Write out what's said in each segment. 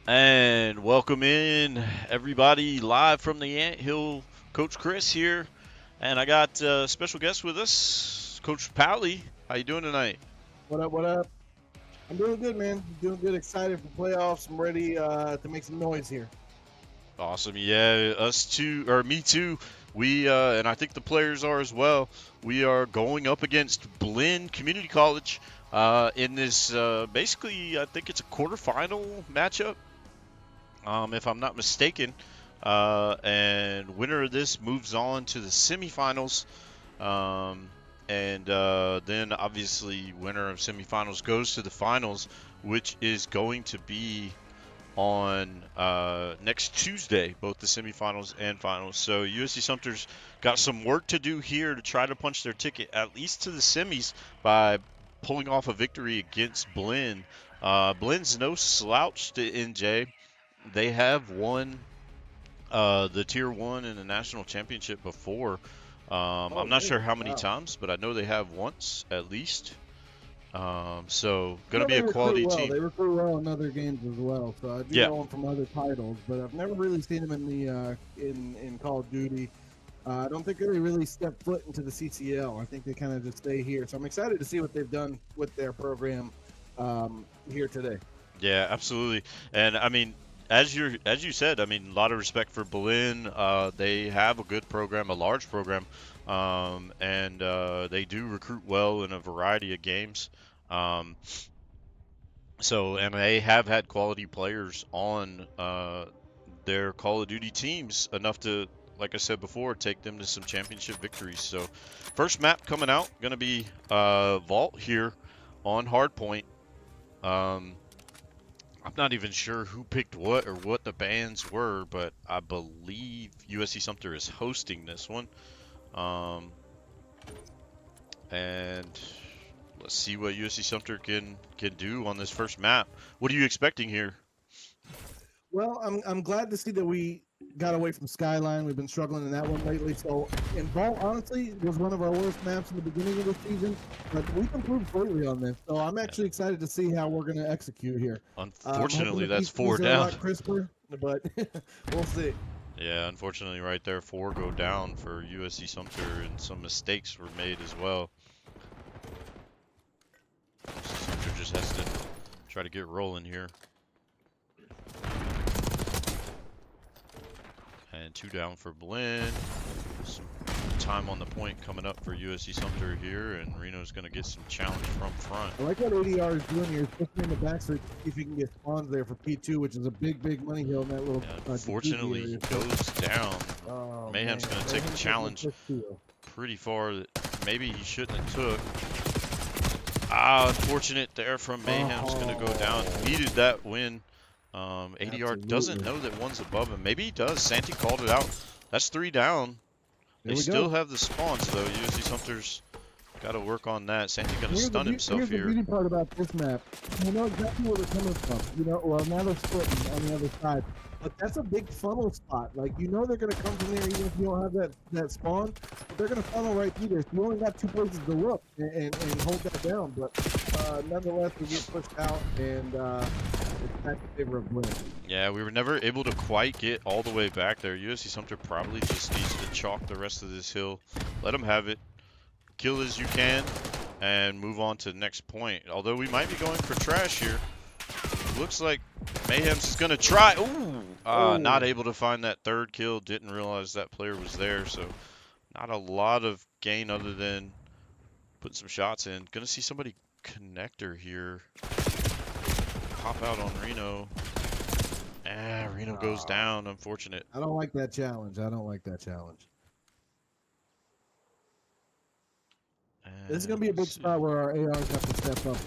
And welcome in everybody live from the Ant Hill. Coach Chris here, and I got a special guest with us, Coach Powley. How you doing tonight? What up? What up? I'm doing good, man. Doing good. Excited for playoffs. I'm ready to make some noise here. Awesome. Yeah, us too, or me too. We and I think the players are as well. We are going up against Blinn Community College in this basically, I think it's a quarterfinal matchup, if I'm not mistaken. And winner of this moves on to the semifinals. Um, and then obviously winner of semifinals goes to the finals, which is going to be on next Tuesday, both the semifinals and finals. So USC Sumter's got some work to do here to try to punch their ticket at least to the semis by pulling off a victory against Blinn. Blinn's no slouch to NJ. They have won the Tier 1 and the National Championship before. Oh, I'm not really? sure how many Wow. times, but I know they have once at least. So I going to know be they a recruit quality well. team. They recruit well in other games as well. So I do Yeah, know them from other titles, but I've never really seen them in the in Call of Duty. I don't think they really step foot into the CCL. I think they kind of just stay here. So I'm excited to see what they've done with their program here today. yeah, absolutely. And I mean, as you said, I mean, a lot of respect for Blinn. They have a good program, a large program, and they do recruit well in a variety of games. Um, and they have had quality players on their Call of Duty teams enough to, like I said before, take them to some championship victories. So, first map coming out, gonna be Vault here on Hardpoint. Um, I'm not even sure who picked what or what the bans were, but I believe USC Sumter is hosting this one. Um, and let's see what USC Sumter can do on this first map. What are you expecting here? Well, I'm glad to see that we got away from Skyline. We've been struggling in that one lately. So, in Vault, honestly, it was one of our worst maps in the beginning of the season, but we've improved greatly on this. So, I'm actually excited to see how we're going to execute here. I'm hoping Unfortunately, the that's PCs four are a down. lot crisper, but we'll see. Yeah, unfortunately, right there, four go down for USC Sumter, and some mistakes were made as well. USC Sumter just has to try to get rolling here. And two down for Blinn. Some time on the point coming up for USC Sumter here, and Reno's going to get some challenge from front. I like what ADR is doing here, especially in the back, so see if he can get spawns there for P2, which is a big money hill in that little And jacuzzi unfortunately, he area. goes down. Oh, man. Mayhem's going to take a Mayhem's taking challenge push steal. pretty far that maybe he shouldn't have took. Unfortunate there from Mayhem's going to go down. Needed that win. ADR doesn't Absolutely. know that one's above him. Maybe he does. Santi called it out. That's three down. They There we still go. have the spawns, though. USC Sumter's got to work on that. Santi going to stun himself Here's the here. beauty part about this map. You know exactly where they're coming from. You know, well, now they're splitting on the other side. But that's a big funnel spot. Like, you know they're going to come from there even if you don't have that spawn. But they're going to funnel right through there. So you only got two places to look and hold that down. But nonetheless, we get pushed out, and it's back in favor of Blinn. Yeah, we were never able to quite get all the way back there. USC Sumter probably just needs to chalk the rest of this hill. Let them have it. Kill as you can and move on to the next point. Although we might be going for trash here. Looks like Mayhem's is going to try. Ooh, not Oh, able to find that third kill. Didn't realize that player was there. So not a lot of gain other than putting some shots in. Going to see somebody connector here. Pop out on Reno. Reno goes down. Unfortunate. I don't like that challenge. I don't like that challenge. This is And going to be a big let's see. spot where our ARs have to step up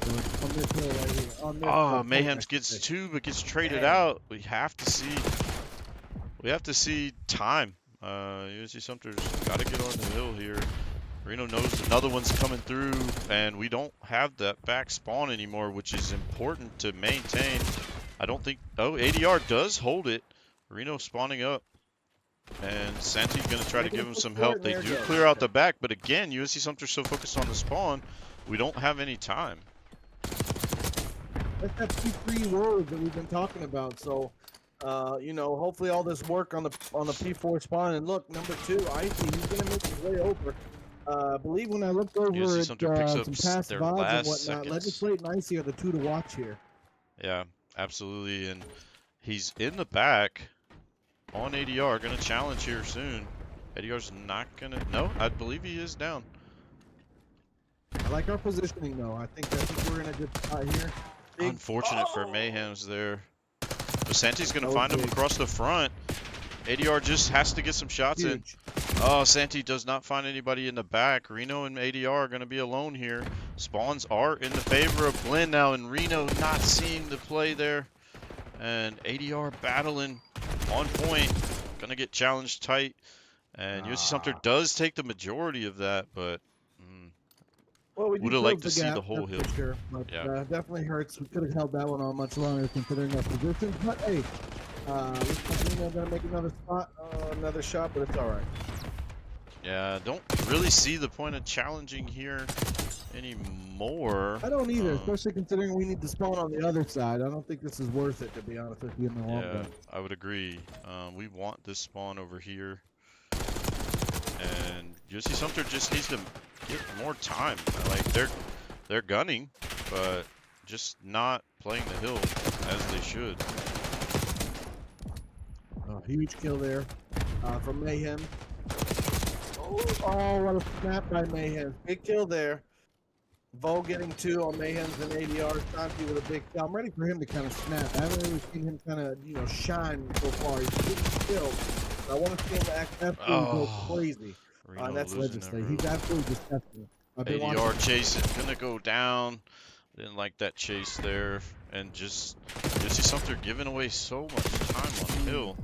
on this hill right here. On this point, I Mayhems should gets say. two, but gets traded Dang. out. We have to see. We have to see time. USC Sumter's got to get on the hill here. Reno knows another one's coming through, and we don't have that back spawn anymore, which is important to maintain. I don't think. Oh, ADR does hold it. Reno spawning up, and Santi's going to try to Making a give him push some for it, help. and They there it do goes. clear out Okay. the back, but again, USC Sumter's so focused on the spawn, we don't have any time. That's that P3 word that we've been talking about. So, you know, hopefully all this work on the P4 spawn. And look, number 2, Icy, he's gonna make his way over. I believe when I looked over USC at Sumter picks up some passive their odds and last whatnot, seconds. Legislate and Icy are the 2 to watch here. Yeah, absolutely. And he's in the back on ADR, gonna challenge here soon. ADR's not gonna. No, I believe he is down. I like our positioning though. I think we're in a good spot here. Unfortunate for Mayhem's there. But Santi's gonna find him big. across the front. ADR just has to get some shots in. Huge. Oh, Santi does not find anybody in the back. Reno and ADR are going to be alone here. Spawns are in the favor of Blinn now, and Reno not seeing the play there. And ADR battling on point. Going to get challenged tight. And USC Sumter does take the majority of that, but well, we would have liked to see gap, the whole hill. For sure, but Yeah. definitely hurts. We could have held that one on much longer considering our positions. But hey, looks like Reno gonna make another shot, but it's all right. Yeah, don't really see the point of challenging here anymore. I don't either, especially considering we need to spawn on the other side. I don't think this is worth it, to be honest with you, in the long run. I would agree. We want this spawn over here. And USC Sumter just needs to get more time. Like, they're gunning, but just not playing the hill as they should. Huge kill there from Mayhem. Oh, what a snap by Mayhem. Big kill there. Vo getting 2 on Mayhem's and ADR. Santi with a big kill. I'm ready for him to kind of snap. I haven't really seen him kind of, you know, shine so far. He's getting killed. I want to see him act absolutely go crazy. That's Legislate. He's absolutely disgusting. ADR chasing, gonna go down. Didn't like that chase there. And just see Sumter giving away so much time on the hill.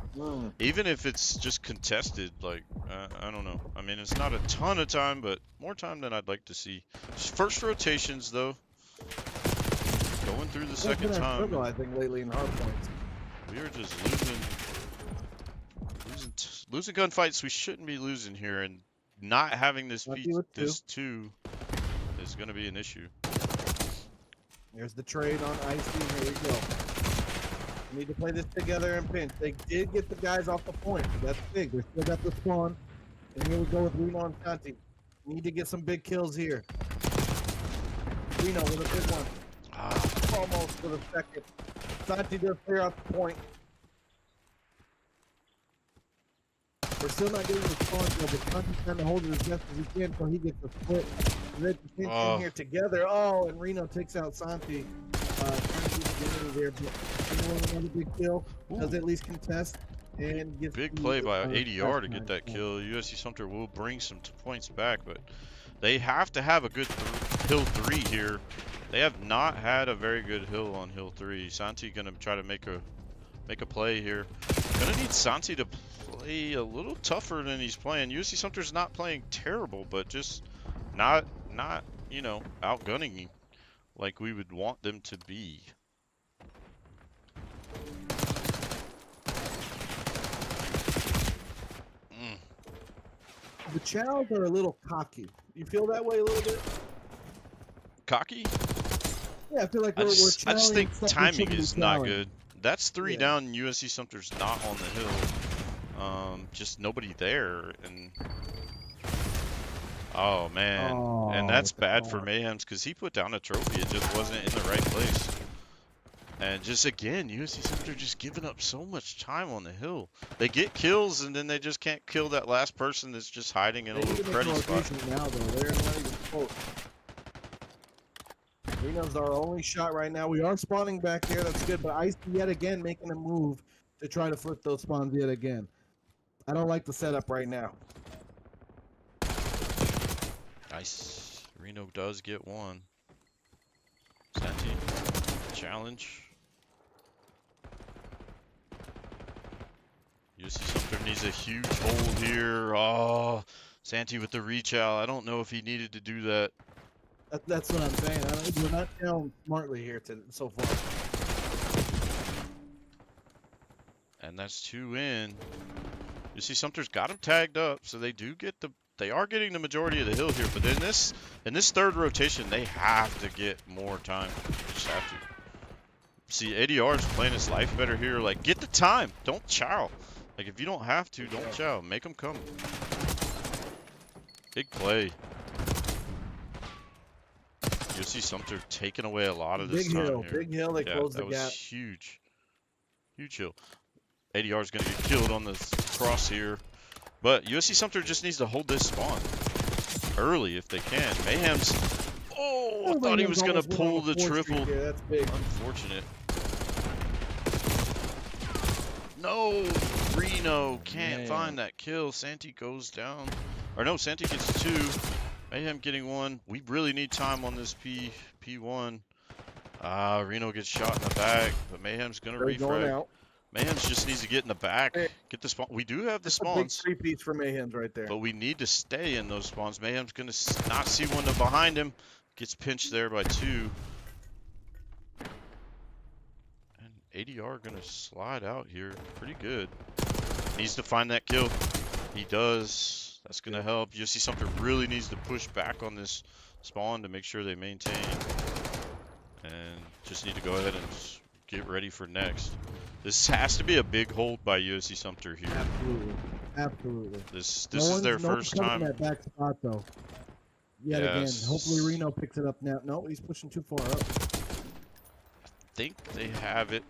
Even if it's just contested, like, I don't know. I mean, it's not a ton of time, but more time than I'd like to see. Just first rotations, though. Going through the second time. I think lately in hard points. We are just losing gunfights we shouldn't be losing here, and not having this 2 is going to be an issue. There's the trade on Icy. Here we go. We need to play this together and pinch. They did get the guys off the point. That's big. They still got the spawn. And here we go with Reno and Santi. Need to get some big kills here. Reno with a big one. Almost with a second. Santi does clear out the point. We're still not getting the spawn kill, but Santi's trying to hold it as best as he can so he gets the split. They're in here together. Oh, and Reno takes out Santi. There, but another big kill. Does at least contest and gets big play by ADR to get that kill. USC Sumter will bring some points back, but they have to have a good hill 3 here. They have not had a very good hill on hill 3. Santi gonna try to make a play here. Gonna need Santi to play a little tougher than he's playing. USC Sumter's not playing terrible, but just not you know, outgunning like we would want them to be. The Chows are a little cocky. You feel that way a little bit? Cocky? Yeah, I feel like I just think timing is not good. That's 3 down, and USC Sumter's not on the hill. Just nobody there, and oh man, and that's bad for Mayhem's because he put down a trophy. It just wasn't in the right place. And just again, USC Sumter just giving up so much time on the hill. They get kills, and then they just can't kill that last person that's just hiding in a little cruddy spot. Now, though. They're not even close. Reno's our only shot right now. We are spawning back here. That's good. But Ice yet again making a move to try to flip those spawns yet again. I don't like the setup right now. Nice. Reno does get one. Santi, challenge. USC Sumter needs a huge hold here. Oh, Santi with the reach out. I don't know if he needed to do that. That's what I'm saying. We're not down smartly here so far. And that's 2 in. USC Sumter's got him tagged up, so they do get they are getting the majority of the hill here. But in this 3rd rotation, they have to get more time. They just have to. See, ADR is playing his life better here. Like, get the time. Don't chow. Like, if you don't have to, don't chow. Make them come. Big play. USC Sumter taking away a lot of this time here. Big hill. They closed the that was gap. huge. Huge hill. ADR is going to get killed on this cross here. But USC Sumter just needs to hold this spawn early if they can. Mayhem's... Oh, I thought he was going to pull the triple. Yeah, that's big. Unfortunate. No, Reno can't find that kill. Santi goes down. Or no, Santi gets 2. Mayhem getting 1. We really need time on this P1. Reno gets shot in the back, but Mayhem's going to refrag. Mayhem's just needs to get in the back, get the spawn. We do have the spawns. A big 3-piece for Mayhem's right there. But we need to stay in those spawns. Mayhem's going to not see one behind him. Gets pinched there by 2. And ADR going to slide out here pretty good. Needs to find that kill. He does. That's going to help. USC Sumter really needs to push back on this spawn to make sure they maintain. And just need to go ahead and get ready for next. This has to be a big hold by USC Sumter here. Absolutely. Absolutely. This is their first time. That back spot, though. Yet again. Hopefully Reno picks it up now. No, he's pushing too far up. I think they have it,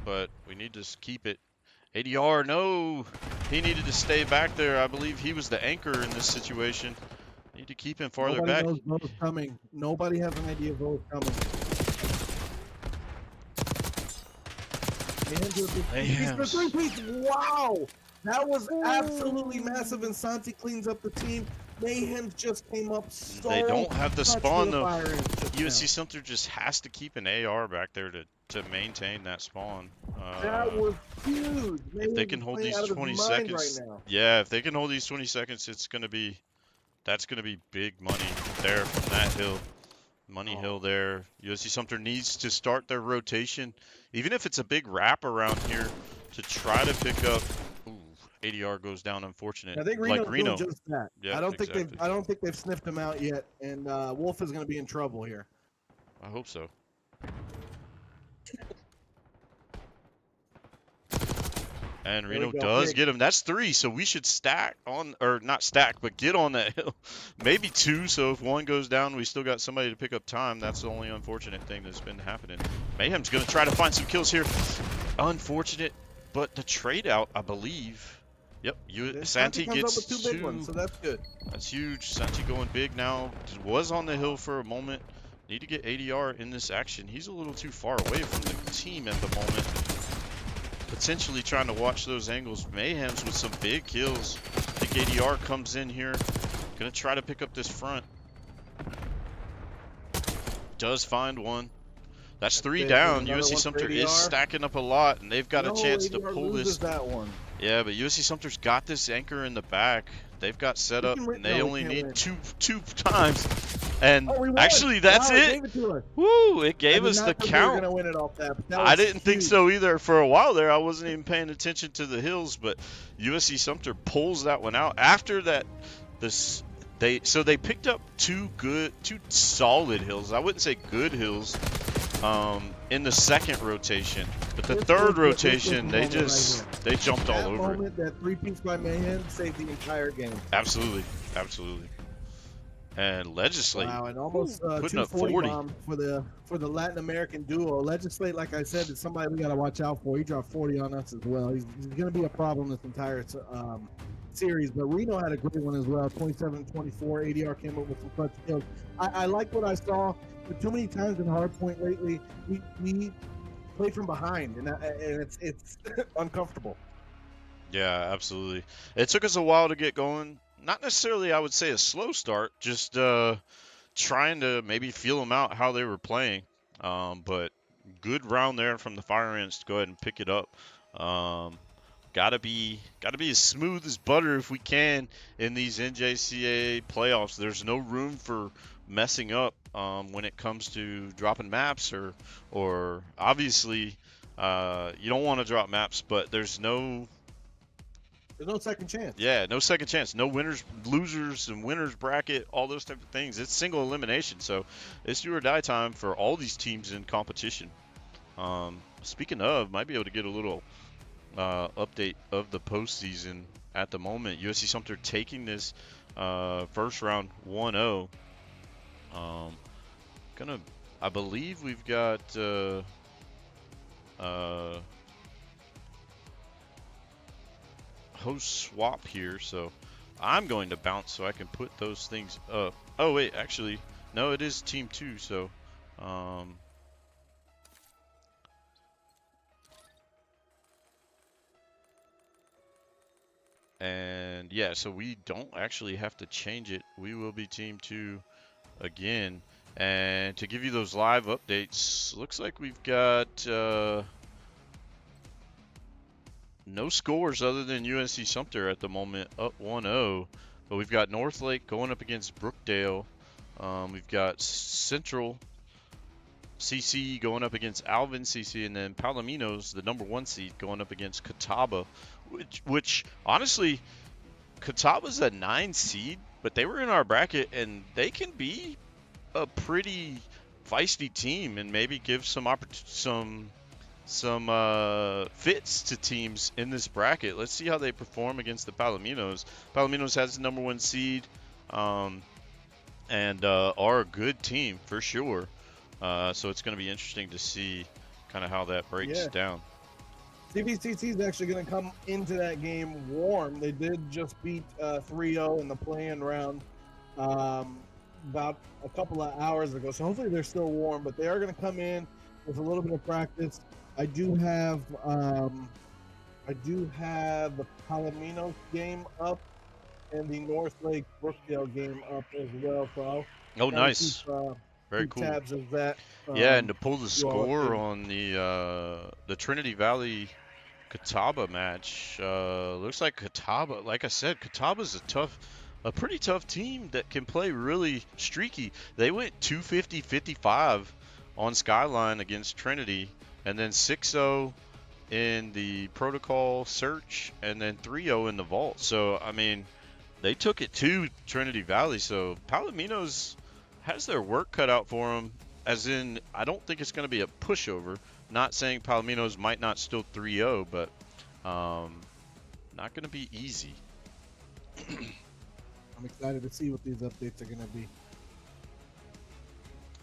but we need to keep it. ADR, no! He needed to stay back there. I believe he was the anchor in this situation. Need to keep him farther back. Nobody knows Bo's coming. Nobody has an idea Bo's coming. Wow! That was absolutely massive, and Santi cleans up the team. Mayhem just came up so They don't have the spawn, though. USC Sumter just has to keep an AR back there to maintain that spawn. That was huge. If they can hold these 20 seconds, yeah, if they can hold these 20 seconds, that's gonna be big money there from that hill. Money hill there. USC Sumter needs to start their rotation, even if it's a big wrap around here, to try to pick up. Ooh, ADR goes down. Unfortunate. I think Reno just that. Yeah, I don't think they've sniffed him out yet, and Wolf is going to be in trouble here. I hope so. And Reno does get him. That's 3, so we should stack on, or not stack, but get on that hill. Maybe 2, so if 1 goes down, we still got somebody to pick up time. That's the only unfortunate thing that's been happening. Mayhem's going to try to find some kills here. Unfortunate, but the trade out, I believe. Yep, Santi gets 2. Big ones, so that's good. That's huge. Santi going big now. Was on the hill for a moment. Need to get ADR in this action. He's a little too far away from the team at the moment. Potentially trying to watch those angles. Mayhem's with some big kills. I think ADR comes in here. Gonna try to pick up this front. Does find 1. That's 3 down. USC Sumter is stacking up a lot, and they've got a chance to pull this. That one. Yeah, but USC Sumter's got this anchor in the back. They've got set up, and they only need two times. And actually, that's it. Woo! It gave us the count. I didn't think so either. For a while there, I wasn't even paying attention to the hills, but USC Sumter pulls that one out. After that, they picked up 2 solid hills. I wouldn't say good hills. In the second rotation, but the third rotation, they jumped all over it. That 3-piece by Mayhem saved the entire game. Absolutely. And Legislate, wow, and almost putting up 40 for the Latin American duo. Legislate, like I said, is somebody we got to watch out for. He dropped 40 on us as well. He's going to be a problem this entire series. But Reno had a great one as well. 27-24. ADR came up with some clutch kills. I like what I saw. But too many times in hardpoint lately, we play from behind, and it's uncomfortable. Yeah, absolutely. It took us a while to get going. Not necessarily, I would say, a slow start. Just trying to maybe feel them out how they were playing. But good round there from the fire ants to go ahead and pick it up. Gotta be as smooth as butter if we can in these NJCAA playoffs. There's no room for messing up when it comes to dropping maps or obviously you don't want to drop maps, but there's no second chance. Yeah, no second chance. No winners, losers, and winners bracket, all those type of things. It's single elimination, so it's do or die time for all these teams in competition. Speaking of, might be able to get a little update of the postseason at the moment. USC Sumter taking this first round 1-0. Gonna, I believe we've got host swap here, so I'm going to bounce so I can put those things up. Oh wait, actually, no, it is team 2, so and yeah, so we don't actually have to change it. We will be team 2 again. And to give you those live updates, looks like we've got no scores other than UNC Sumter at the moment, up 1-0. But we've got Northlake going up against Brookdale. We've got Central CC going up against Alvin CC, and then Palominos, the number 1 seed, going up against Catawba, which honestly, Catawba's a 9 seed, but they were in our bracket, and they can be a pretty feisty team and maybe give some fits to teams in this bracket. Let's see how they perform against the Palominos. Palominos has the number 1 seed, and are a good team for sure. So it's going to be interesting to see kind of how that breaks down. CVCC is actually going to come into that game warm. They did just beat 3-0 in the play-in round about a couple of hours ago. So hopefully they're still warm, but they are going to come in with a little bit of practice. I do have the Palominos game up and the Northlake Brookdale game up as well. So oh, nice. Very cool. Tabs of that. Yeah, and to pull the score on the Trinity Valley Catawba match, looks like Catawba, like I said, Catawba's a pretty tough team that can play really streaky. They went 250-55 on Skyline against Trinity, and then 6-0 in the protocol search, and then 3-0 in the vault. So, I mean, they took it to Trinity Valley. So Palominos has their work cut out for them, as in, I don't think it's going to be a pushover. Not saying Palominos might not still 3-0, but not going to be easy. I'm excited to see what these updates are going to be.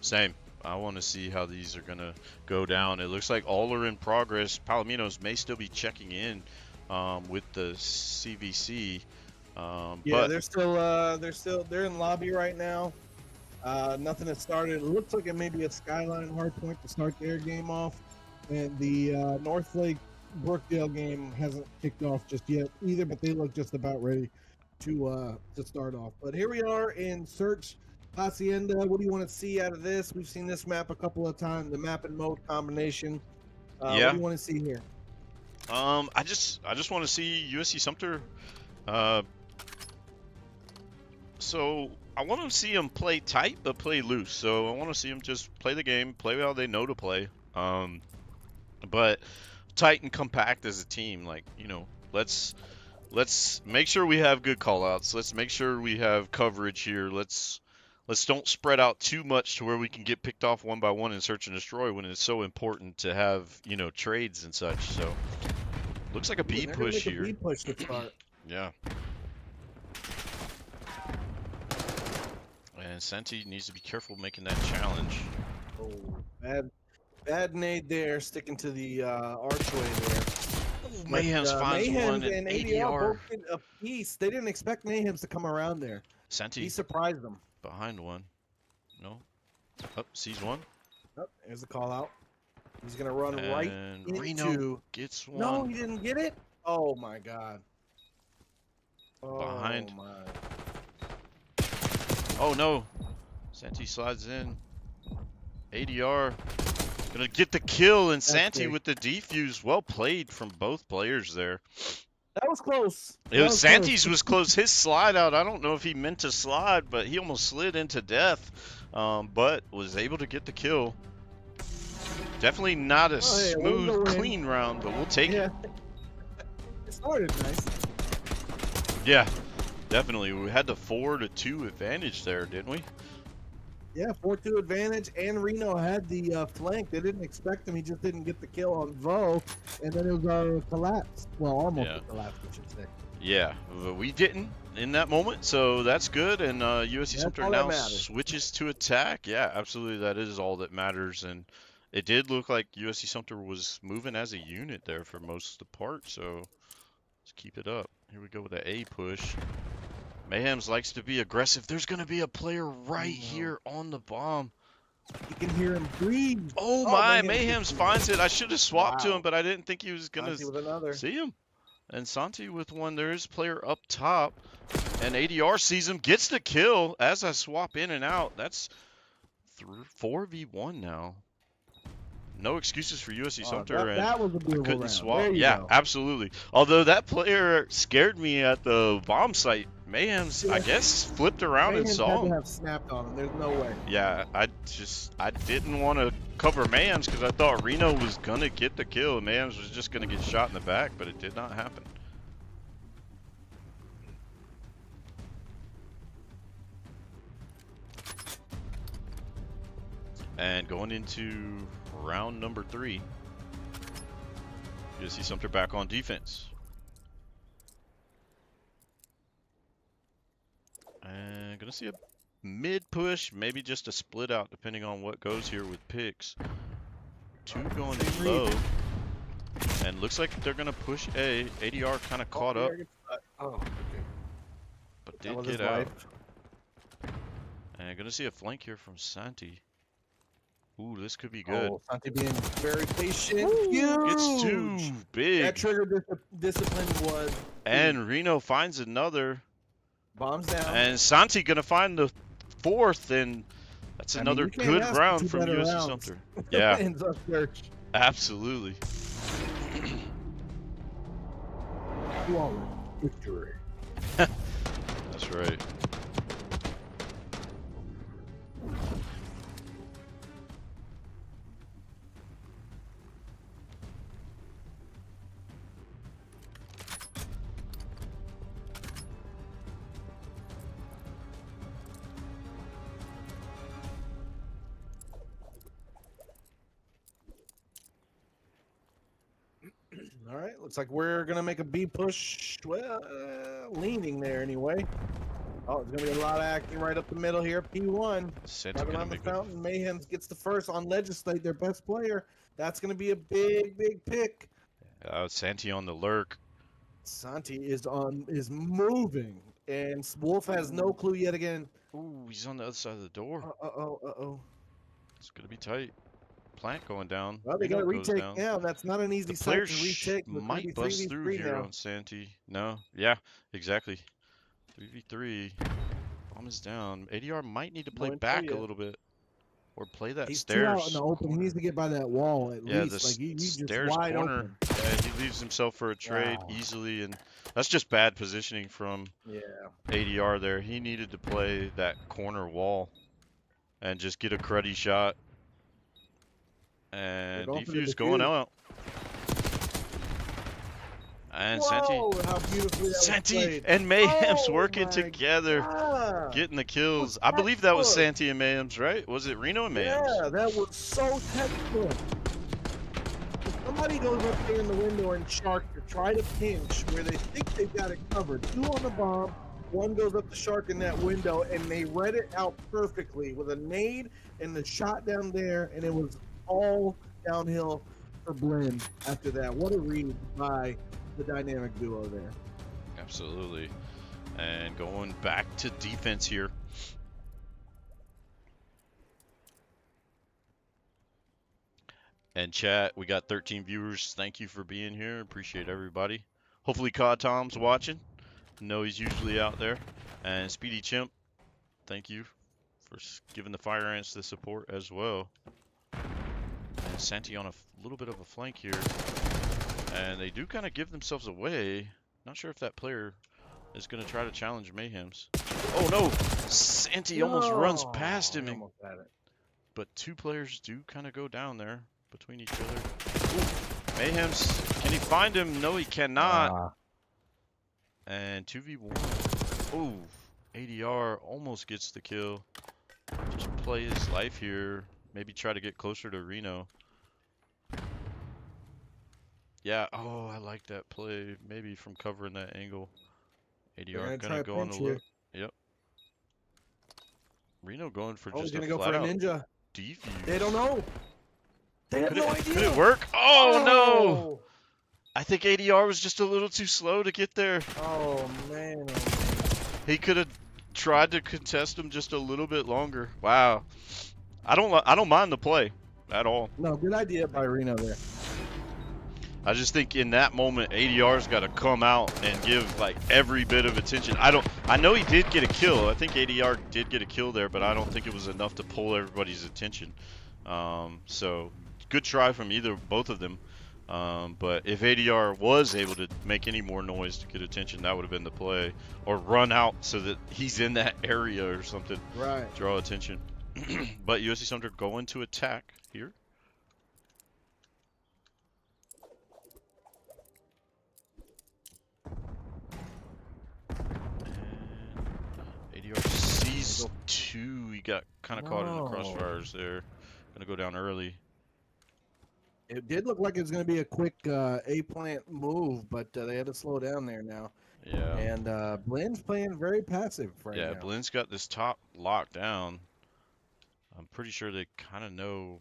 Same. I want to see how these are going to go down. It looks like all are in progress. Palominos may still be checking in with the CVC. Yeah, but they're in lobby right now. Nothing has started. It looks like it may be a Skyline hardpoint to start their game off, and the Northlake Brookdale game hasn't kicked off just yet either. But they look just about ready to start off. But here we are in Search Hacienda. What do you want to see out of this? We've seen this map a couple of times. The map and mode combination. Yeah. What do you want to see here? I just want to see USC Sumter. So I want to see them play tight but play loose. So I want to see them just play the game, play how they know to play. But tight and compact as a team. Like, you know, let's make sure we have good callouts. Let's make sure we have coverage here. Let's don't spread out too much to where we can get picked off one by one in search and destroy when it's so important to have, you know, trades and such. So looks like a B push here. B push to start. Yeah. And Senti needs to be careful making that challenge. Oh, bad nade there, sticking to the archway there. Oh, Mayhems finds one in ADR. Both did a piece. They didn't expect Mayhems to come around there. Senti. He surprised them. Behind one. No. Up, sees one. Oh, there's the call out. He's going to run right into... Reno gets one. No, he didn't get it? Oh, my God. Behind. Oh, my. Oh, no. Senti slides in. ADR. Gonna get the kill, and Senti with the defuse. Well played from both players there. That was close. Santi's was close. His slide out, I don't know if he meant to slide, but he almost slid into death, but was able to get the kill. Definitely not a smooth, clean round, but we'll take it. It started nice. Yeah, definitely. We had the 4-2 advantage there, didn't we? Yeah, 4-2 advantage, and Reno had the flank. They didn't expect him. He just didn't get the kill on Vo, and then it was a collapse. Well, almost Yeah. a collapse, I should say. Yeah, we didn't in that moment, so that's good. And USC That's Sumter all that now matters. switches to attack. Yeah, absolutely, that is all that matters. And it did look like USC Sumter was moving as a unit there for most of the part, so let's keep it up. Here we go with the A push. Mayhems likes to be aggressive. There's going to be a player right here on the bomb. You can hear him breathe. Oh my, Mayhem's Mayhems finds it. I should have swapped to Wow. him, but I didn't think he was going Santi to with another. see him. And Santi with one. There's a player up top. And ADR sees him, gets the kill as I swap in and out. That's 4v1 now. No excuses for USC Sumter. That was a I beautiful couldn't round. swap. There you Yeah, go. absolutely. Although that player scared me at the bomb site. Mayhem's, I Yeah. guess, flipped around and Mayhem saw had him. to have snapped on him. There's no way. Yeah, I didn't want to cover Mayhems because I thought Reno was going to get the kill. And Mayhems was just going to get shot in the back, but it did not happen. And going into round number 3, you see Sumter back on defense. And gonna see a mid push, maybe just a split out depending on what goes here with picks. 2 going low. And looks like they're gonna push A. ADR kind of caught up, Okay. but That did was get his out. life. And gonna see a flank here from Santi. Ooh, this could be good. Oh, Santi being very patient. Gets 2 That big. trigger discipline was. And Reno finds another. Bombs down. And Santi gonna find the 4th, and that's another you can't good ask for round two from better USC rounds. Sumter. Yeah, Ends up search. absolutely. Flawless victory. That's right. All right, looks like we're gonna make a B push. Well, leaning there anyway. Oh, it's gonna be a lot of acting right up the middle here. P1 Santi right gonna around the make a, fountain. Mayhem gets the first on Legislate, their best player. That's gonna be a big pick. Santi on the lurk. Santi is moving, and Wolf has no clue yet again. Ooh, he's on the other side of the door. Uh-oh. It's gonna be tight. Plant going down. Well, they got a Reno goes retake down. now. That's not an easy The site player to retake. But might bust through here now. on Santi. No, yeah, exactly. 3v3. Bomb is down. ADR might need to play back a little bit, or play that He's stairs. too out in the open. He corner. needs to get by that wall at Yeah, least. Like he's just stairs wide corner. open. Yeah, he leaves himself for a trade Wow. easily, and that's just bad positioning from Yeah. ADR there. He needed to play that corner wall and just get a cruddy shot. And defuse going out. And Whoa, how beautifully that was Santi played. and Mayhems Oh working my together, God. getting the kills. What's I believe that was textbook? Santi and Mayhems, right? Was it Reno and Mayhems? Yeah, that was so textbook. If somebody goes up there in the window and shark to try to pinch where they think they've got it covered, 2 on the bomb, 1 goes up the shark in that window, and they read it out perfectly with a nade and the shot down there, and it was all downhill for Blinn after that. What a read by the dynamic duo there. Absolutely. And going back to defense here. And chat, we got 13 viewers. Thank you for being here. Appreciate everybody. Hopefully CoD Tom's watching. Know he's usually out there. And Speedy Chimp, thank you for giving the Fire Ants the support as well. And Santi on a little bit of a flank here. And they do kind of give themselves away. Not sure if that player is going to try to challenge Mayhems. Oh no! Santi almost runs past him. But 2 players do kind of go down there between each other. Ooh, Mayhems, can he find him? No, he cannot. And 2v1. Ooh, ADR almost gets the kill. just play his life here. Maybe try to get closer to Reno. Yeah, oh, I like that play. Maybe from covering that angle. They're ADR gonna try gonna a go on the pinch here. look. Yep. Reno going for Oh, he's just a gonna go flat for a out ninja. defuse. They don't know. They have no idea. Could it work? Oh no! Oh, I think ADR was just a little too slow to get there. oh man. He could have tried to contest him just a little bit longer. Wow. I don't mind the play at all. No, good idea by Reno there. I just think in that moment ADR's got to come out and give like every bit of attention. I know he did get a kill. I think ADR did get a kill there, but I don't think it was enough to pull everybody's attention. So good try from both of them. But if ADR was able to make any more noise to get attention, that would have been the play. Or run out so that he's in that area or something. Right. Draw attention. But USC Sumter going to attack here. And ADR sees two. He got kind of caught in the crossfires there. Gonna go down early. It did look like it was going to be a quick A-plant move, but they had to slow down there now. Yeah. And Blinn's playing very passive right now. Yeah, Blinn's got this top locked down. I'm pretty sure they kind of know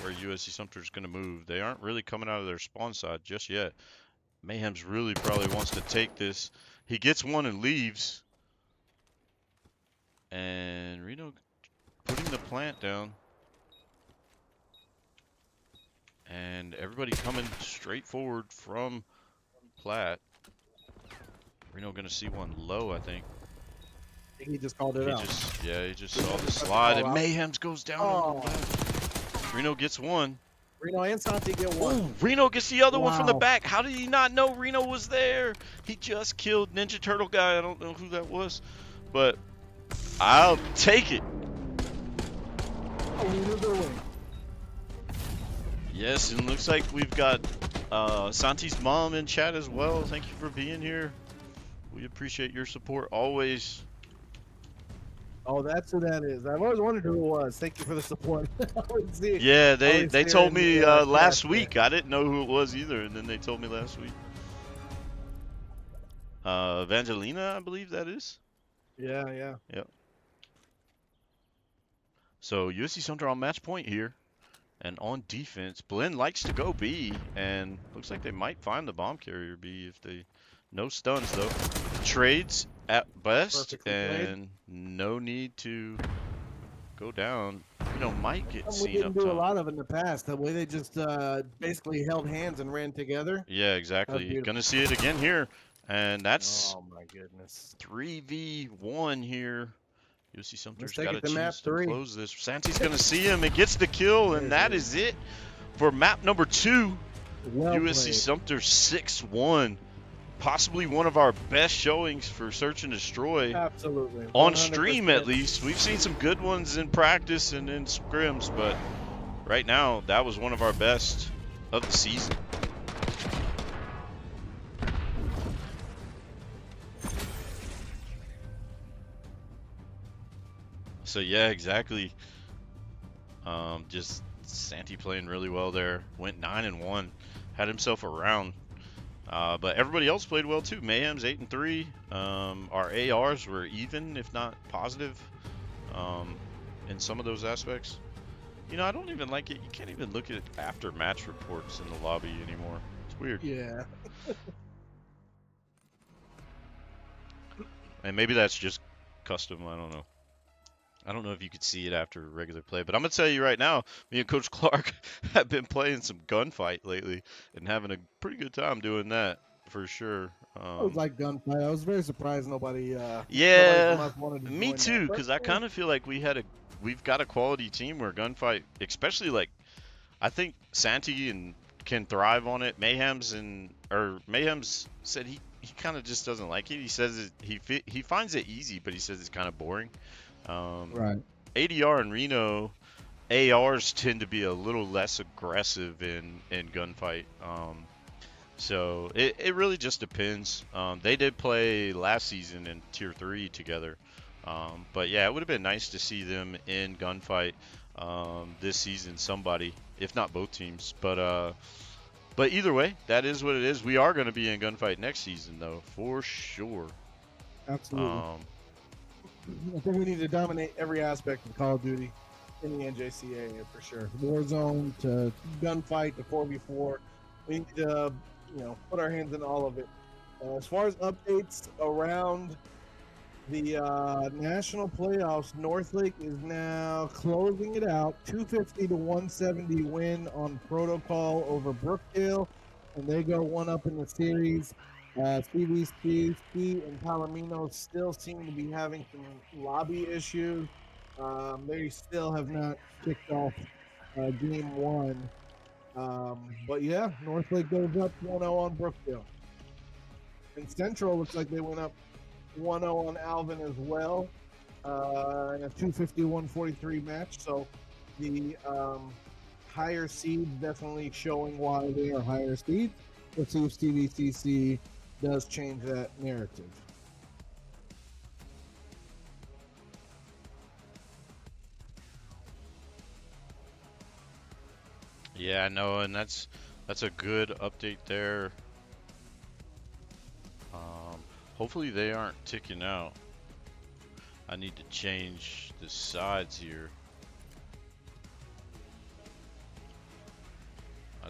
where USC Sumter's going to move. They aren't really coming out of their spawn side just yet. Mayhem's really probably wants to take this. He gets one and leaves. And Reno putting the plant down. And everybody coming straight forward from plat. Reno going to see one low, I think. He just called it out. He just saw the slide, and Mayhem's goes down on the left. Reno gets one. Reno and Santi get one. Ooh, Reno gets the other one from the back. How did he not know Reno was there? He just killed Ninja Turtle guy. I don't know who that was, but I'll take it. Yes, and looks like we've got Santi's mom in chat as well. Thank you for being here. We appreciate your support always. Oh, that's who that is. I've always wondered who it was. Thank you for the support. Yeah, they told me last week. I didn't know who it was either, and then they told me last week. Evangelina, I believe that is. Yeah. Yep. So USC Sumter on match point here, and on defense, Blinn likes to go B, and looks like they might find the bomb carrier B if they. No stuns though. Trades at best, and no need to go down. Might get seen up top. We didn't do a lot of it in the past. The way they just basically held hands and ran together. Yeah, exactly. Gonna see it again here, and that's. Oh my goodness. 3v1 here. USC Sumter's got to choose to close this. Santi's gonna see him and gets the kill, and that is it for map number 2. USC Sumter 6-1. Possibly one of our best showings for Search and Destroy. Absolutely. 100%. On stream, at least. We've seen some good ones in practice and in scrims, but right now, that was one of our best of the season. So, yeah, exactly. Just Santi playing really well there. Went 9-1. Had himself a round. But everybody else played well too. Mayhem's 8-3. Our ARs were even, if not positive, in some of those aspects. I don't even like it. You can't even look at after match reports in the lobby anymore. It's weird. Yeah. And maybe that's just custom. I don't know. I don't know if you could see it after regular play, but I'm going to tell you right now, me and Coach Clark have been playing some gunfight lately and having a pretty good time doing that, for sure. I was like gunfight. I was very surprised nobody yeah, wanted to me too, because I kind of feel like we've got a quality team where gunfight, especially like, I think Santi can thrive on it. Mayhem's said he kind of just doesn't like it. He says he finds it easy, but he says it's kind of boring. Right. ADR and Reno ARs tend to be a little less aggressive in gunfight. So it really just depends. They did play last season in Tier 3 together. But yeah, it would have been nice to see them in gunfight this season. Somebody, if not both teams, but either way, that is what it is. We are going to be in gunfight next season, though, for sure. Absolutely. I think we need to dominate every aspect of Call of Duty in the NJCAA for sure. Warzone to gunfight to 4v4. We need to, put our hands in all of it. As far as updates around the national playoffs, Northlake is now closing it out. 250 to 170 win on protocol over Brookdale, and they go one up in the series. CVC and Palomino still seem to be having some lobby issues. They still have not kicked off game one. But yeah, Northlake goes up 1-0 on Brookdale. And Central looks like they went up 1-0 on Alvin as well in a 250-143 match. So the higher seeds definitely showing why they are higher seeds. Let's see if CVCC does change that narrative. Yeah, no, and that's a good update there. Hopefully they aren't ticking out. I need to change the sides here. I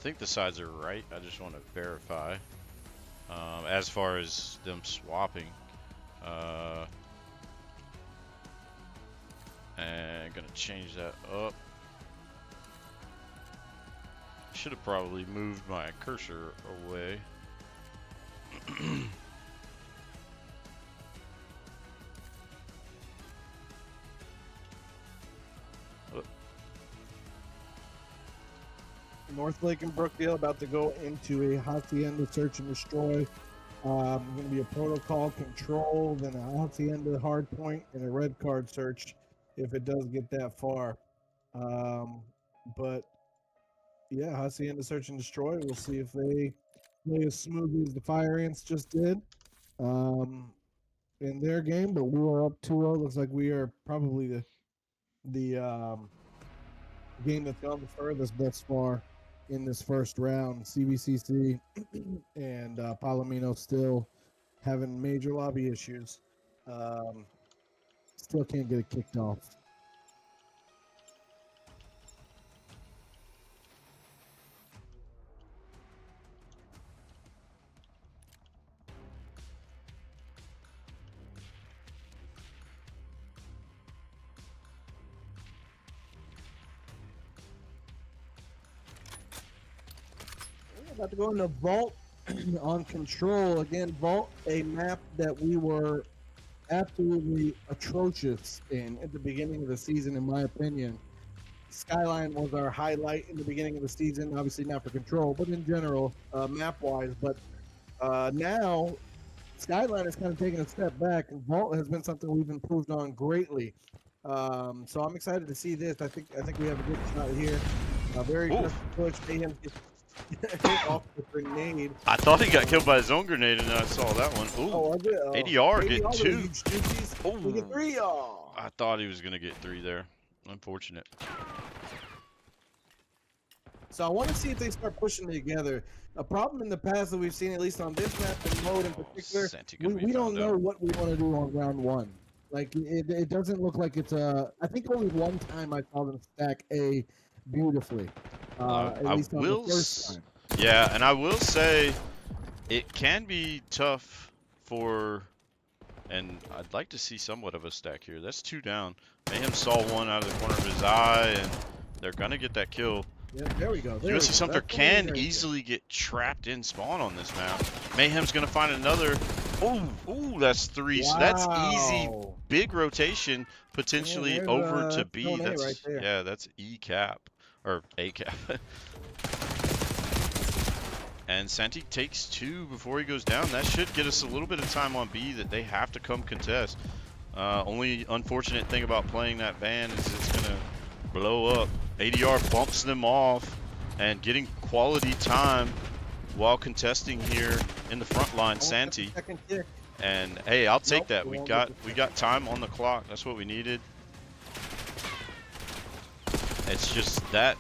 think the sides are right. I just want to verify. As far as them swapping. And gonna change that up. Should have probably moved my cursor away. Northlake and Brookdale about to go into a Hacienda search and destroy. Going to be a protocol control, then a Hacienda hard point, and a red card search if it does get that far. But yeah, Hacienda search and destroy. We'll see if they play as smoothly as the Fire Ants just did in their game. But we were up 2-0. Looks like we are probably the game that's gone the furthest thus far in this first round. CVCC and Palomino still having major lobby issues. Still can't get it kicked off. About to go into Vault on Control. Again, Vault, a map that we were absolutely atrocious in at the beginning of the season, in my opinion. Skyline was our highlight in the beginning of the season, obviously not for Control, but in general, map-wise. But now, Skyline is kind of taking a step back, and Vault has been something we've improved on greatly. So I'm excited to see this. I think we have a good shot here. Very good push. Mayhem off the grenade. I thought he got killed by his own grenade, and then I saw that one. Ooh, ADR getting 2. We get 3. I thought he was gonna get 3 there. Unfortunate. So I want to see if they start pushing together. A problem in the past that we've seen, at least on this map and mode in particular, we don't know what we want to do on round 1. Like it doesn't look like it's a. I think only one time I saw them stack A beautifully. At least on the first time. Yeah, and I will say it can be tough for, and I'd like to see somewhat of a stack here. That's 2 down. Mayhem saw one out of the corner of his eye, and they're gonna get that kill. Yeah, there we go. USC Sumter can easily get trapped in spawn on this map. Mayhem's gonna find another. Ooh, that's 3. Wow. So that's easy. Big rotation potentially over to B. That's right there. Yeah, that's E cap or A cap. And Santi takes 2 before he goes down. That should get us a little bit of time on B that they have to come contest. Only unfortunate thing about playing that van is it's gonna blow up. ADR bumps them off and getting quality time while contesting here in the front line. Santi. Second kick. And hey, I'll take Nope, that. we We won't got get we got time on the clock. That's what we needed. It's just that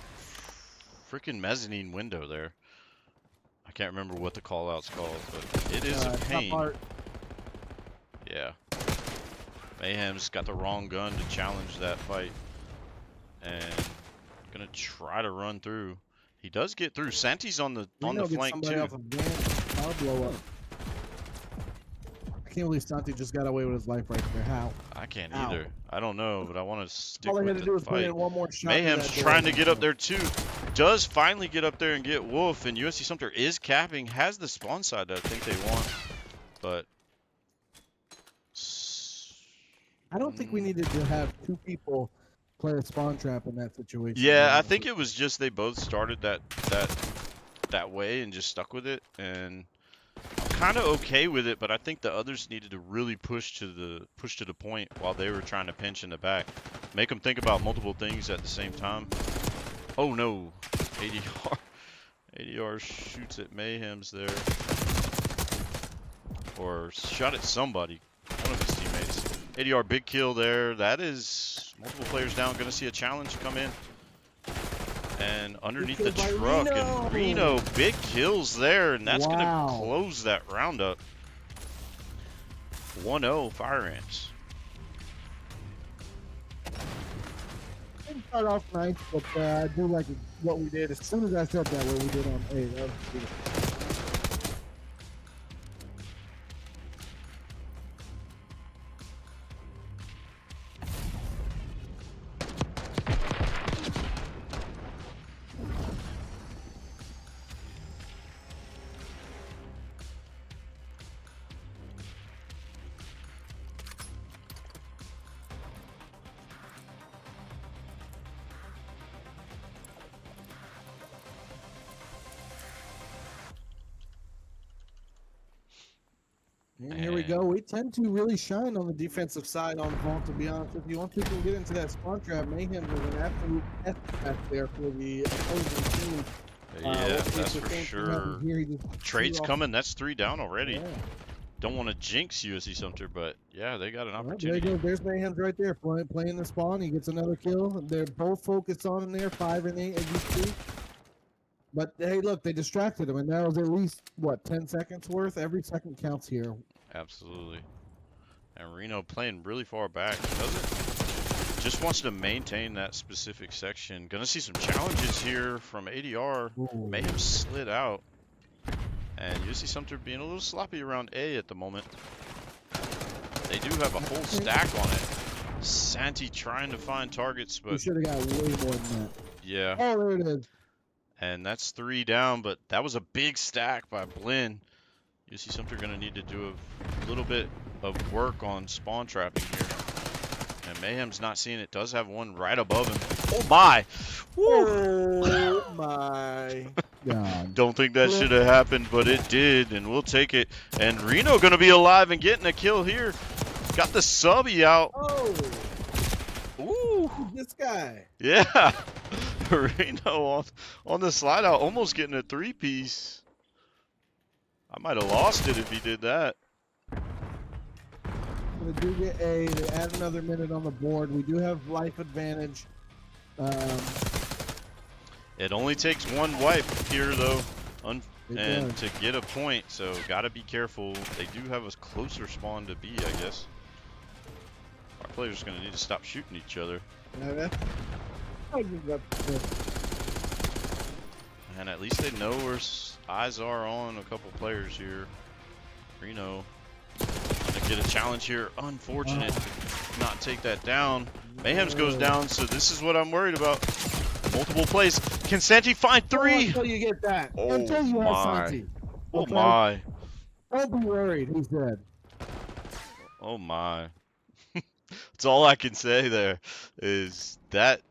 freaking mezzanine window there. I can't remember what the call out's called, but it is a top pain. part. Yeah. Mayhem's got the wrong gun to challenge that fight. And gonna try to run through. He does get through. Santi's on the Reno gets flank somebody too. off a van. I'll blow up. I can't believe Santi just got away with his life right there. How? I can't Ow. either. I don't know, but I want to stick All I had with to do the was put fight. in one more shot. Mayhem's trying to get up there too. Does finally get up there and get Wolf, and USC Sumter is capping. Has the spawn side that I think they want, but I don't think we needed to have two people play a spawn trap in that situation. yeah, I think it was just they both started that way and just stuck with it, and I'm kind of okay with it, but I think the others needed to really push to the point while they were trying to pinch in the back, make them think about multiple things at the same time. Oh no, ADR shoots at Mayhem's there, or shot at somebody, one of his teammates. ADR big kill there. That is multiple players down. Gonna see a challenge come in. And underneath the truck, and Reno, big kills there, and that's going to close that roundup. 1-0 Fire Ants. Didn't start off nice, but I do like what we did. As soon as I said that, what we did on A, that was beautiful. And here we go. We tend to really shine on the defensive side on Vault, to be honest with you. Once we can get into that spawn trap, Mayhem is an absolute F there for the opposing team. Yeah, that's for sure. Trade's coming. That's 3 down already. Yeah. Don't want to jinx USC Sumter, but yeah, they got an opportunity. There you go. There's Mayhem's right there playing the spawn. He gets another kill. They're both focused on him there, 5 and 8 as you see. But hey, look, they distracted him, and that was at least, what, 10 seconds worth? Every second counts here. Absolutely. And Reno playing really far back. Just wants to maintain that specific section. Gonna see some challenges here from ADR. Ooh. Mayhem slid out. And USC Sumter being a little sloppy around A at the moment. They do have a whole stack on it. Santi trying to find targets, but... We should have got way more than that. Yeah. Oh, there it is. And that's 3 down, but that was a big stack by Blinn. USC Sumter going to need to do a little bit of work on spawn trapping here. And Mayhem's not seeing it. Does have one right above him. Oh my! Woo! Oh my God. Don't think that should have happened, but it did, and we'll take it. And Reno going to be alive and getting a kill here. Got the subby out. Oh! Ooh! This guy. Yeah! Reno on the slide out, almost getting a 3-piece. I might have lost it if he did that. We do get A. They add another minute on the board. We do have life advantage. It only takes one wipe here, though, and does. to get a point. So gotta be careful. They do have a closer spawn to B, I guess. Our players are gonna need to stop shooting each other. And at least they know where eyes are on a couple players here. Reno gonna get a challenge here. Unfortunate to not take that down. Mayhem's goes down, so this is what I'm worried about. Multiple plays. Can Santi find 3? Until you get that. Oh Until you have Santi. Oh my. Don't be worried. He's dead. Oh my. That's all I can say there is that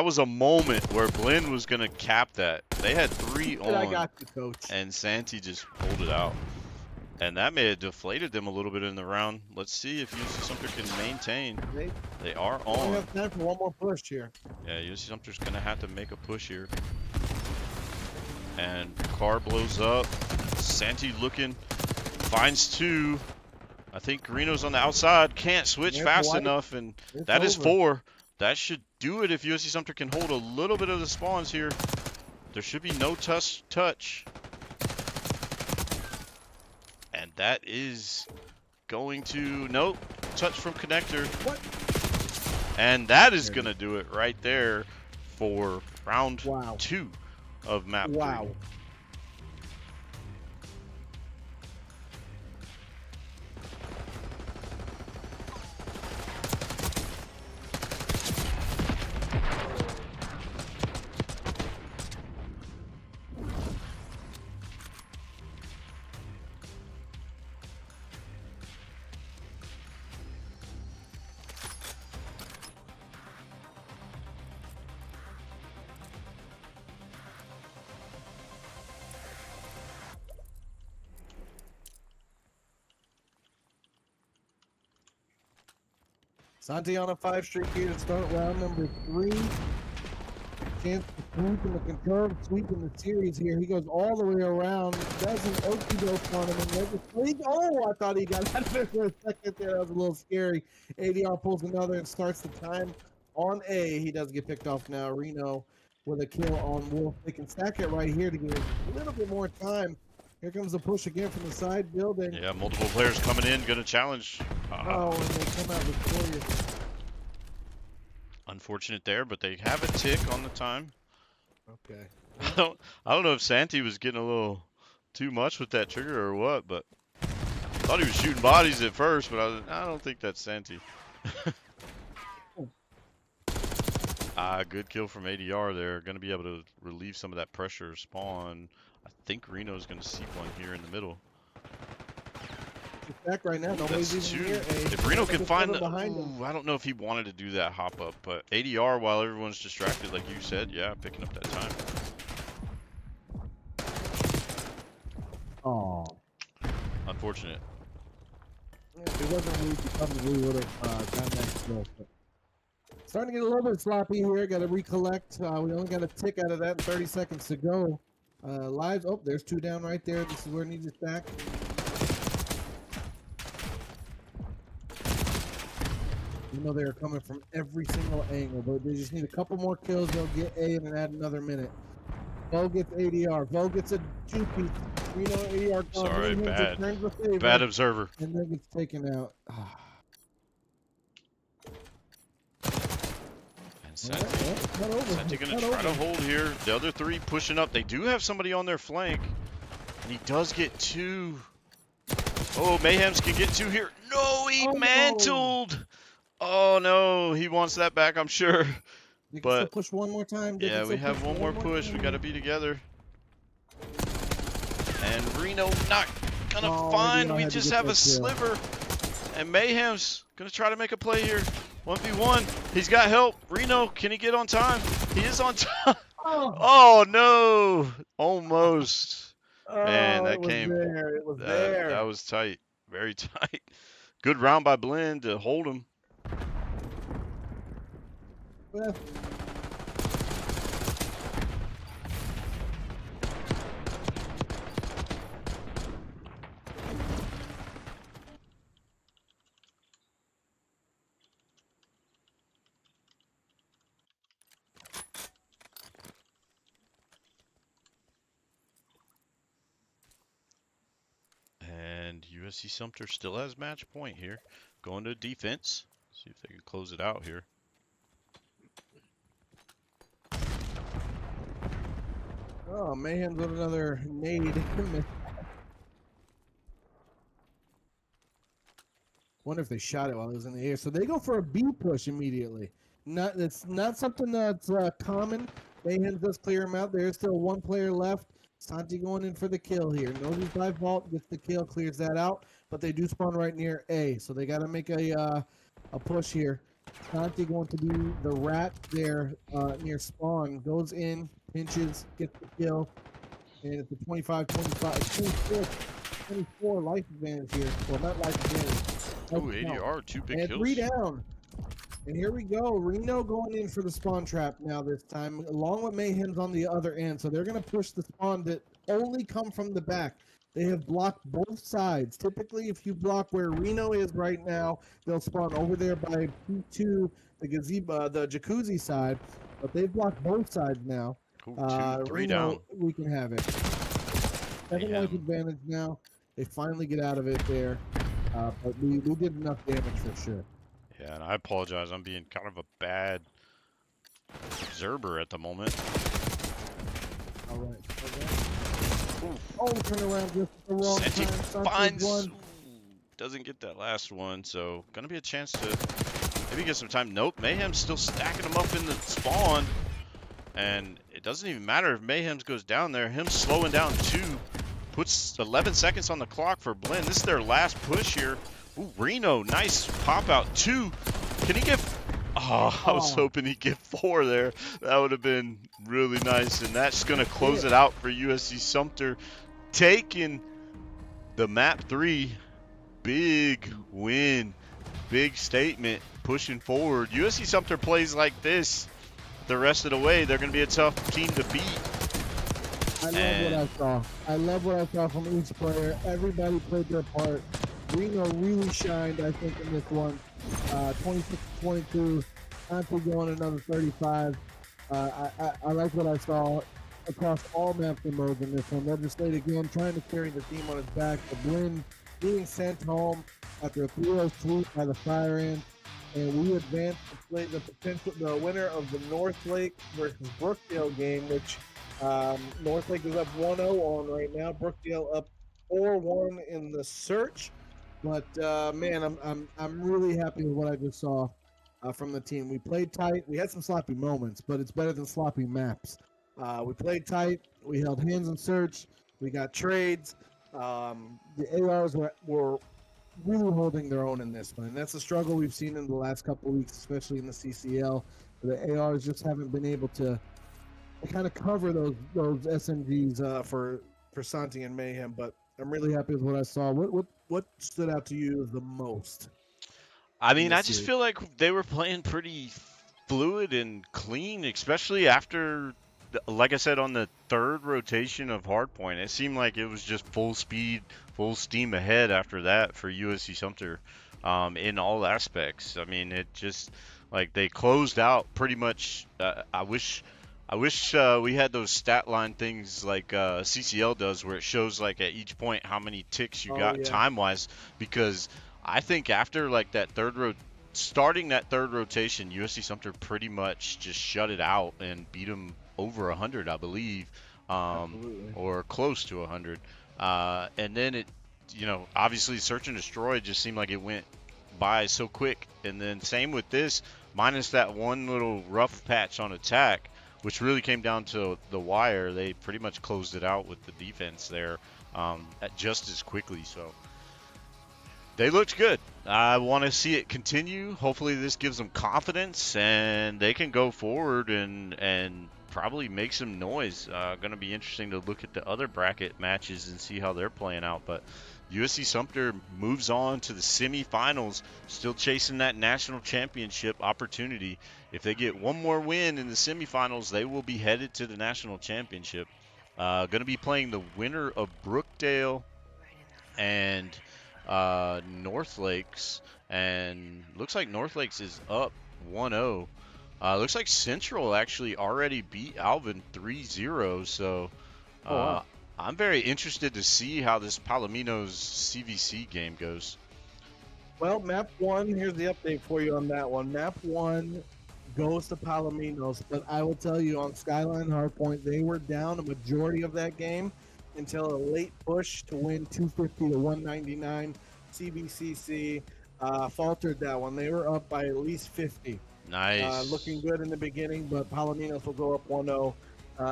was a moment where Blinn was going to cap that. They had 3 on. I got you, coach. And Santi just pulled it out. And that may have deflated them a little bit in the round. Let's see if USC Sumter can maintain. They are on. We have time for one more push here. Yeah, USC Sumter's going to have to make a push here. And car blows up. Santi looking. Finds 2. I think Reno's on the outside. Can't switch There's fast White. enough, and It's that is over. 4. That should do it if USC Sumter can hold a little bit of the spawns here. There should be no touch. And that is going to, nope, touch from connector. What? And that is going to do it right there for round Wow. 2 of map 3. Wow. Santi on a 5 streak here to start round number 3. Chance to sweep in the control, sweep in the series here. He goes all the way around, does an okie doke on him, and oh, I thought he got out of it for a second there. That was a little scary. ADR pulls another and starts the time on A. He does get picked off now. Reno with a kill on Wolf. They can stack it right here to give a little bit more time. Here comes the push again from the side building. Yeah, multiple players coming in, gonna challenge. Oh, and they come out victorious. Unfortunate there, but they have a tick on the time. Okay. I don't know if Santi was getting a little too much with that trigger or what, but I thought he was shooting bodies at first, but I don't think that's Santi. Good kill from ADR there. Going to be able to relieve some of that pressure spawn. I think Reno's going to see one here in the middle. Back right now. Nobody's even here. If Reno can find the, I don't know if he wanted to do that hop up, but ADR, while everyone's distracted, like you said, yeah, picking up that time. Oh. Unfortunate. Yeah, if it wasn't Reed, he probably would have gotten that kill. Starting to get a little bit sloppy here. Got to recollect. We only got a tick out of that. 30 seconds to go. Lives. Oh, there's 2 down right there. This is where it needs to stack. You know they're coming from every single angle, but they just need a couple more kills. They'll get A and then add another minute. Vo gets ADR. Vo gets a 2-piece. Reno ADR. Sorry, bad observer. And then gets taken out. And Santi gonna try to hold here. The other 3 pushing up. They do have somebody on their flank, and he does get 2. Oh, Mayhems can get 2 here. No, he mantled. No. Oh no, he wants that back, I'm sure. They can still push one more time. Yeah, we have one more push. We got to be together. And Reno not gonna find. We just have a sliver. And Mayhem's gonna try to make a play here. 1v1. He's got help. Reno, can he get on time? He is on time. Oh no, almost. Man, that came. There. It was there. That was tight. Very tight. Good round by Blinn to hold him. Well. And USC Sumter still has match point here. Going to defense. See if they can close it out here. Oh, Mayhem's with another nade. Wonder if they shot it while it was in the air. So they go for a B push immediately. It's not something that's common. Mayhem does clear him out. There's still 1 player left. Santi going in for the kill here. Nobody's by vault, gets the kill, clears that out. But they do spawn right near A, so they got to make a push here. Santi going to be the rat there near spawn. Goes in, pinches, gets the kill. And it's a 24 life advantage here. Well, not life advantage. Oh, ADR, 2 big kills. 3 down. And here we go. Reno going in for the spawn trap now this time, along with Mayhem's on the other end. So they're going to push the spawn that only come from the back. They have blocked both sides. Typically, if you block where Reno is right now, they'll spawn over there by P2, the gazebo, the jacuzzi side. But they've blocked both sides now. Ooh, 2, 3 Reno, down. we can have it. 7 life Mayhem. advantage now. They finally get out of it there. But we did enough damage for sure. Yeah, and I apologize. I'm being kind of a bad observer at the moment. All right. Oh, turn around just at the wrong Senti time. Sumter finds. one. Ooh, doesn't get that last one, so gonna be a chance to maybe get some time. Nope, Mayhem's still stacking them up in the spawn. And it doesn't even matter if Mayhem's goes down there. Him slowing down 2 puts 11 seconds on the clock for Blinn. This is their last push here. Ooh, Reno, nice pop out 2. Can he get... Oh, I was hoping he'd get 4 there. That would have been really nice. And that's going to close it out for USC Sumter. Taking the map 3. Big win. Big statement. Pushing forward. USC Sumter plays like this the rest of the way. They're going to be a tough team to beat. I love what I saw. I love what I saw from each player. Everybody played their part. Reno really shined, I think, in this one. 26-22. Sumter going another 35. I like what I saw across all maps and modes in this one. Legislate again, trying to carry the team on his back. The Blinn being sent home after a 3-0 sweep by the Fire Ant. And we advanced to play the winner of the North Lake versus Brookdale game, which North Lake is up 1-0 on right now. Brookdale up 4-1 in the search. But man, I'm really happy with what I just saw from the team. We played tight. We had some sloppy moments, but it's better than sloppy maps. We played tight. We held hands in search. We got trades. The ARs were really holding their own in this one. And that's a struggle we've seen in the last couple of weeks, especially in the CCL. The ARs just haven't been able to kind of cover those SMGs for Santi and Mayhem. But I'm really happy with what I saw. What stood out to you the most? I mean, I just feel like they were playing pretty fluid and clean, especially after, like I said, on the 3rd rotation of Hardpoint. It seemed like it was just full speed, full steam ahead after that for USC Sumter in all aspects. I mean, it just, like, they closed out pretty much. I wish we had those stat line things like CCL does, where it shows like at each point how many ticks you got time wise. Because I think after like that starting that 3rd rotation, USC Sumter pretty much just shut it out and beat them over 100, I believe, or close to 100. And then it, obviously Search and Destroy just seemed like it went by so quick. And then same with this, minus that one little rough patch on attack, which really came down to the wire. They pretty much closed it out with the defense there just as quickly. So they looked good. I want to see it continue. Hopefully this gives them confidence and they can go forward and probably make some noise. Going to be interesting to look at the other bracket matches and see how they're playing out. But USC Sumter moves on to the semifinals, still chasing that national championship opportunity. If they get one more win in the semifinals, they will be headed to the national championship. Going to be playing the winner of Brookdale and North Lakes, and looks like North Lakes is up 1-0. Looks like Central actually already beat Alvin 3-0, so wow. I'm very interested to see how this Palomino's CVC game goes. Well, map 1, here's the update for you on that one. Map 1 goes to Palominos, but I will tell you on Skyline Hardpoint, they were down a majority of that game until a late push to win 250 to 199. CBCC faltered that one. They were up by at least 50. Nice. Looking good in the beginning, but Palominos will go up 1-0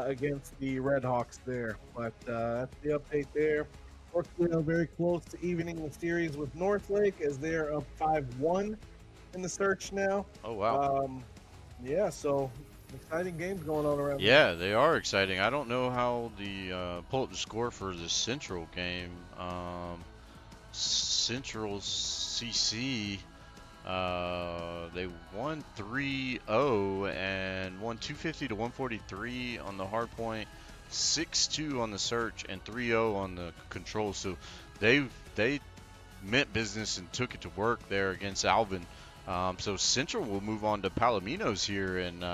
against the Redhawks there. But that's the update there. Brookdale very close to evening the series with Northlake as they're up 5-1 in the search now. Oh, wow. Yeah, so exciting games going on around here. They are exciting. I don't know how pull up the score for the Central game. Central CC, they won 3-0 and won 250 to 143 on the hard point. 6-2 on the search and 3-0 on the control. So they meant business and took it to work there against Alvin. So Central will move on to Palominos here, and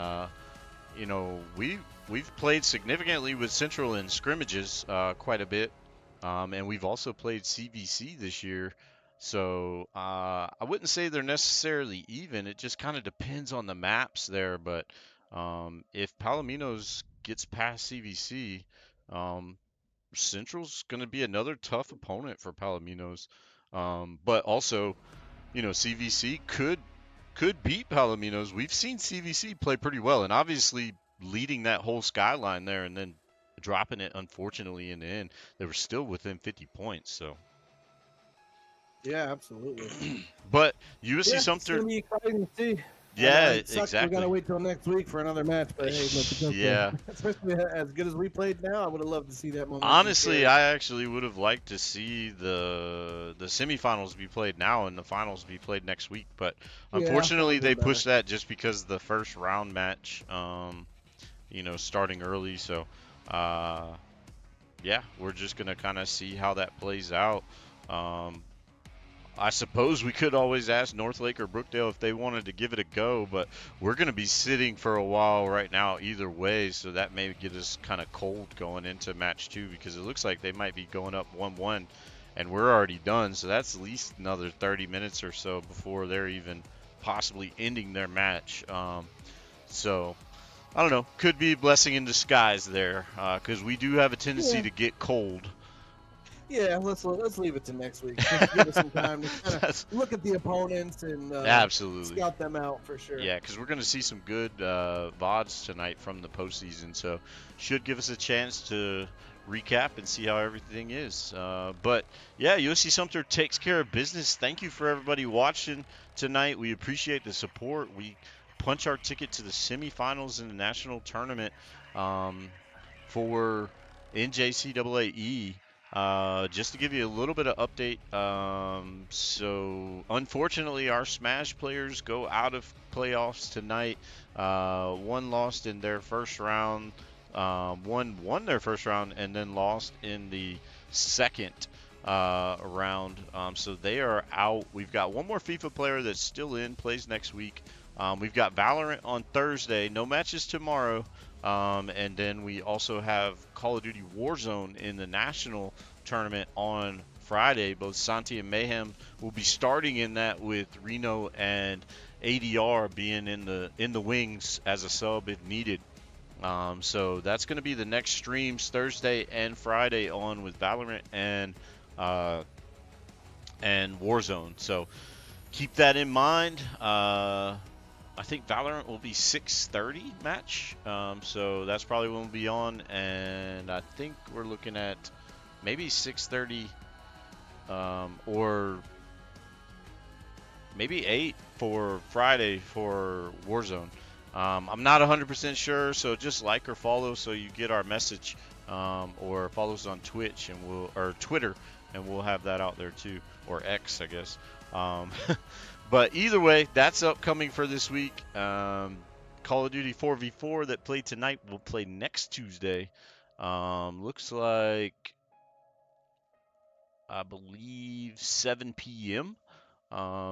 we've played significantly with Central in scrimmages quite a bit, and we've also played CVC this year. So I wouldn't say they're necessarily even. It just kind of depends on the maps there. But if Palominos gets past CVC, um, Central's going to be another tough opponent for Palominos. But also, CVC could beat Palominos. We've seen CVC play pretty well, and obviously leading that whole skyline there, and then dropping it unfortunately in the end. They were still within 50 points. So, Yeah, absolutely. but USC Yeah, it's Sumter, gonna be exciting to see. yeah, It sucks we gotta exactly. wait till next week for another match, but hey, look, it's okay. Yeah. Especially as good as we played now, I would have loved to see that momentum Honestly, carry. I actually would have liked to see the semifinals be played now and the finals be played next week, but Yeah, that unfortunately would have they been better. pushed that just because the first round match, starting early. So, uh, yeah, we're just gonna kind of see how that plays out. Um, I suppose we could always ask Northlake or Brookdale if they wanted to give it a go, but we're going to be sitting for a while right now either way, so that may get us kind of cold going into match 2 because it looks like they might be going up 1-1 and we're already done, so that's at least another 30 minutes or so before they're even possibly ending their match. So I don't know, could be a blessing in disguise there because we do have a tendency Yeah, to get cold. yeah. Let's leave it to next week. Just give us some time to kind of That's look at the opponents and absolutely. scout them out for sure. Yeah, because we're going to see some good VODs tonight from the postseason, so should give us a chance to recap and see how everything is. But yeah, USC Sumter takes care of business. Thank you for everybody watching tonight. We appreciate the support. We punch our ticket to the semifinals in the national tournament for NJCAAE. Just to give you a little bit of update, so unfortunately our Smash players go out of playoffs tonight. One lost in their first round, one won their first round, and then lost in the second round. So they are out. We've got one more FIFA player that's still in, plays next week. We've got Valorant on Thursday. No matches tomorrow. And then we also have Call of Duty Warzone in the national tournament on Friday. Both Santi and Mayhem will be starting in that with Reno and ADR being in the wings as a sub if needed. So that's going to be the next streams Thursday and Friday on with Valorant and Warzone. So keep that in mind. I think Valorant will be 6:30 match, so that's probably when we'll be on, and I think we're looking at maybe 6:30 or maybe 8 for Friday for Warzone. I'm not 100% sure, so just like or follow so you get our message, or follow us on Twitch or Twitter, and we'll have that out there too, or X, I guess. But either way, that's upcoming for this week. Call of Duty 4v4 that played tonight will play next Tuesday. Looks like, I believe, 7 p.m.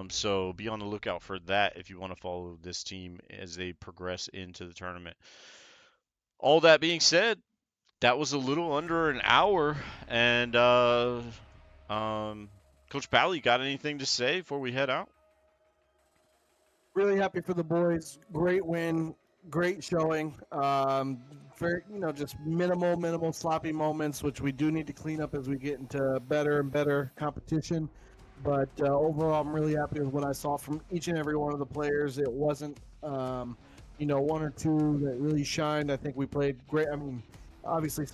So be on the lookout for that if you want to follow this team as they progress into the tournament. All that being said, that was a little under an hour. And Coach Pally, got anything to say before we head out? Really happy for the boys. Great win, great showing. Very, just minimal sloppy moments, which we do need to clean up as we get into better and better competition. But overall, I'm really happy with what I saw from each and every one of the players. It wasn't, one or two that really shined. I think we played great. I mean, obviously,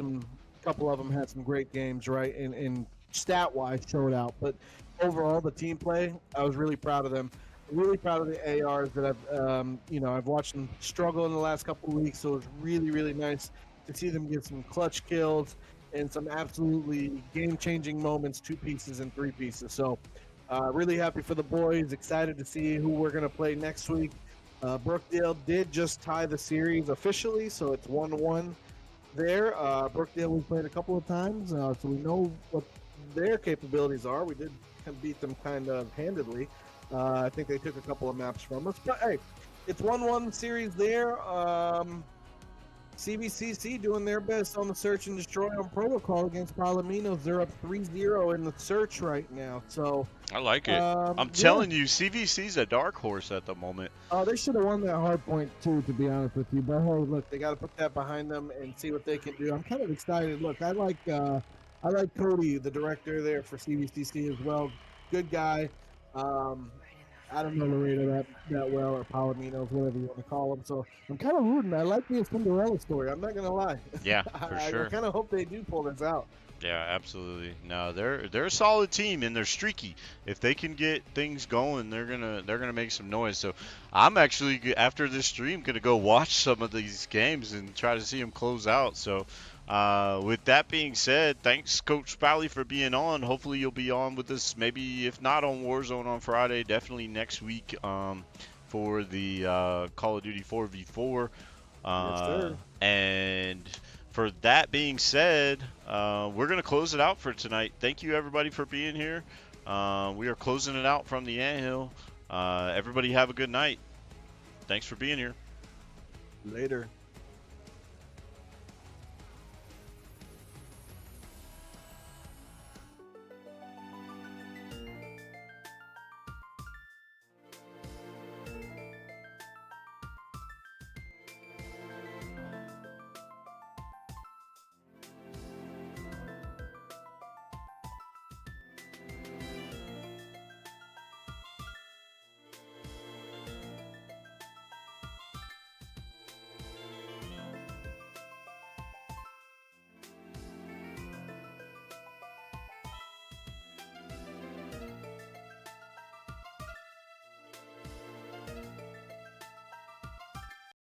couple of them had some great games, right? And stat-wise, showed out. But overall, the team play, I was really proud of them. Really proud of the ARs that I've watched them struggle in the last couple of weeks. So it's really nice to see them get some clutch kills and some absolutely game-changing moments, 2 pieces and 3 pieces. So really happy for the boys. Excited to see who we're going to play next week. Brookdale did just tie the series officially, so it's 1-1. there. Brookdale we played a couple of times, so we know what their capabilities are. We did beat them kind of handedly. I think they took a couple of maps from us, but hey, it's 1-1 series there. CBCC doing their best on the search and destroy on protocol against Palominos. They're up 3-0 in the search right now. So I like it. I'm yeah. telling you, CVC's a dark horse at the moment. Oh, they should have won that hard point too, to be honest with you. But hey, look, they got to put that behind them and see what they can do. I'm kind of excited. Look, I like CoD, the director there for CBCC as well. Good guy. I don't know Laredo that well, or Palominos, whatever you want to call them. So I'm kind of rooting. I like the Cinderella story. I'm not gonna lie. Yeah, for I sure. kind of hope they do pull this out. Yeah, absolutely. No, they're a solid team and they're streaky. If they can get things going, they're gonna make some noise. So I'm actually after this stream gonna go watch some of these games and try to see them close out. So with that being said, thanks Coach Spally for being on. Hopefully you'll be on with us. Maybe if not on Warzone on Friday, definitely next week for the Call of Duty 4v4. Yes, sir. And for that being said, we're going to close it out for tonight. Thank you, everybody, for being here. We are closing it out from the anthill. Everybody have a good night. Thanks for being here. Later.